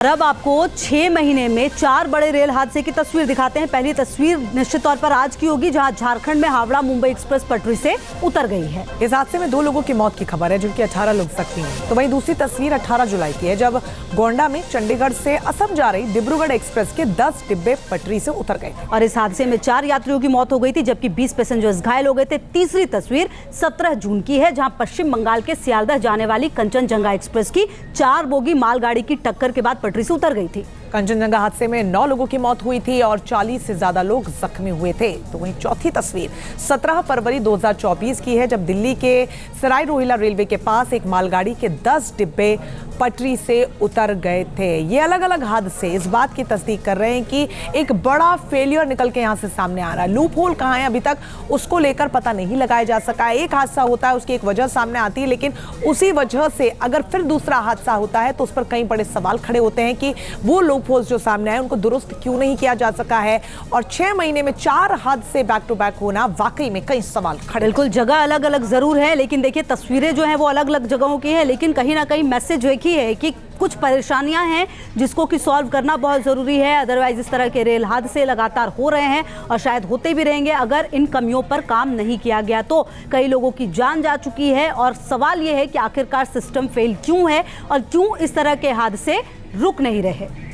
और अब आपको 6 महीने में 4 बड़े रेल हादसे की तस्वीर दिखाते हैं। पहली तस्वीर निश्चित तौर पर आज की होगी, जहां झारखंड में हावड़ा मुंबई एक्सप्रेस पटरी से उतर गई है। इस हादसे में 2 लोगों की मौत की खबर है, जबकि 18 लोग जख्मी हैं। तो वहीं दूसरी तस्वीर 18 जुलाई की है, जब गोंडा में चंडीगढ़ से असम जा रही डिब्रूगढ़ एक्सप्रेस के 10 डिब्बे पटरी से उतर गए। और इस हादसे में 4 यात्रियों की मौत हो गई थी, जबकि 20 पैसेंजर्स घायल हो गए थे। तीसरी तस्वीर 17 जून की है, जहां पश्चिम बंगाल के सियालदह जाने वाली कंचनजंगा एक्सप्रेस की 4 बोगी मालगाड़ी की टक्कर के बाद पटरी से उतर गई थी। कंचनजंगा हादसे में 9 लोगों की मौत हुई थी और 40 से ज्यादा लोग जख्मी हुए थे। तो वहीं चौथी तस्वीर 17 फरवरी 2024 की है, जब दिल्ली के सराय रोहिल्ला रेलवे के पास एक मालगाड़ी के 10 डिब्बे पटरी से उतर गए थे। ये अलग अलग हादसे इस बात की तस्दीक कर रहे हैं कि एक बड़ा फेलियर निकल के यहाँ से सामने आ रहा है। लूप होल कहाँ है अभी तक उसको लेकर पता नहीं लगाया जा सका है। एक हादसा होता है, उसकी एक वजह सामने आती है, लेकिन उसी वजह से अगर फिर दूसरा हादसा होता है तो उस पर कई बड़े सवाल खड़े होते हैं कि वो लूप होल्स जो सामने आए उनको दुरुस्त क्यों नहीं किया जा सका है। और 6 महीने में 4 हादसे बैक टू बैक होना वाकई में कई सवाल खड़े। बिल्कुल, जगह अलग अलग जरूर है, लेकिन देखिए तस्वीरें जो हैं वो अलग अलग जगहों की है, लेकिन कहीं ना कहीं मैसेज एक ही है कि कुछ परेशानियां हैं जिसको कि सॉल्व करना बहुत ज़रूरी है। अदरवाइज इस तरह के रेल हादसे लगातार हो रहे हैं और शायद होते भी रहेंगे अगर इन कमियों पर काम नहीं किया गया। तो कई लोगों की जान जा चुकी है और सवाल ये है कि आखिरकार सिस्टम फेल क्यों है और क्यों इस तरह के हादसे रुक नहीं रहे।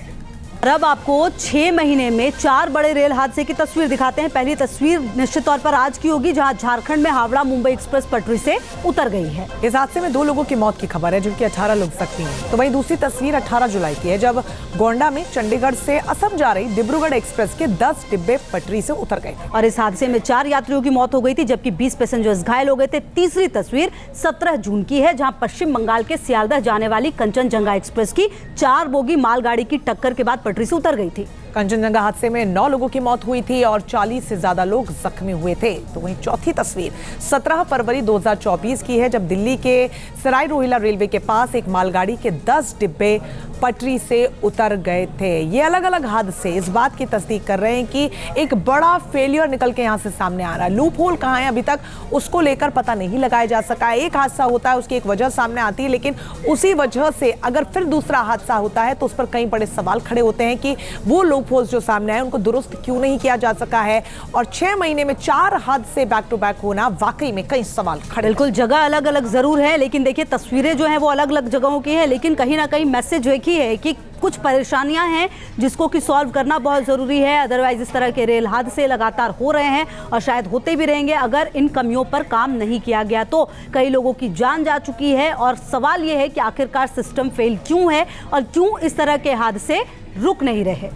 और अब आपको 6 महीने में 4 बड़े रेल हादसे की तस्वीर दिखाते हैं। पहली तस्वीर निश्चित तौर पर आज की होगी, जहां झारखंड में हावड़ा मुंबई एक्सप्रेस पटरी से उतर गई है। इस हादसे में 2 लोगों की मौत की खबर है, जबकि 18 लोग जख्मी हैं। तो वहीं दूसरी तस्वीर 18 जुलाई की है, जब गोंडा में चंडीगढ़ से असम जा रही डिब्रूगढ़ एक्सप्रेस के 10 डिब्बे पटरी से उतर गए। और इस हादसे में 4 यात्रियों की मौत हो गई थी, जबकि 20 पैसेंजर्स घायल हो गए थे। तीसरी तस्वीर 17 जून की है, जहां पश्चिम बंगाल के सियालदह जाने वाली कंचनजंगा एक्सप्रेस की 4 बोगी मालगाड़ी की टक्कर के बाद पटरी से उतर गई थी। कंचनजंगा हादसे में 9 लोगों की मौत हुई थी और 40 से ज्यादा लोग जख्मी हुए थे। तो वहीं चौथी तस्वीर 17 फरवरी 2024 की है, जब दिल्ली के सराय रोहिल्ला रेलवे के पास एक मालगाड़ी के 10 डिब्बे पटरी से उतर गए थे। ये अलग अलग हादसे इस बात की तस्दीक कर रहे हैं कि एक बड़ा फेलियर निकल के यहाँ से सामने आ रहा है। लूप होल कहाँ है अभी तक उसको लेकर पता नहीं लगाया जा सका है। एक हादसा होता है, उसकी एक वजह सामने आती है, लेकिन उसी वजह से अगर फिर दूसरा हादसा होता है तो उस पर कई बड़े सवाल खड़े होते हैं कि वो लूप होल्स जो सामने आए उनको दुरुस्त क्यों नहीं किया जा सका है। और 6 महीने में 4 हादसे बैक टू बैक होना वाकई में कई सवाल खड़े। बिल्कुल, जगह अलग अलग जरूर है, लेकिन देखिए तस्वीरें जो हैं वो अलग अलग जगहों की है, लेकिन कहीं ना कहीं मैसेज एक ही है कि कुछ परेशानियां हैं जिसको कि सॉल्व करना बहुत ज़रूरी है। अदरवाइज इस तरह के रेल हादसे लगातार हो रहे हैं और शायद होते भी रहेंगे अगर इन कमियों पर काम नहीं किया गया। तो कई लोगों की जान जा चुकी है और सवाल ये है कि आखिरकार सिस्टम फेल क्यों है और क्यों इस तरह के हादसे रुक नहीं रहे।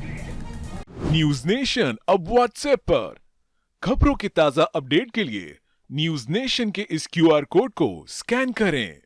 न्यूज नेशन अब व्हाट्सएप पर खबरों की ताजा अपडेट के लिए न्यूज नेशन के इस QR कोड को स्कैन करें।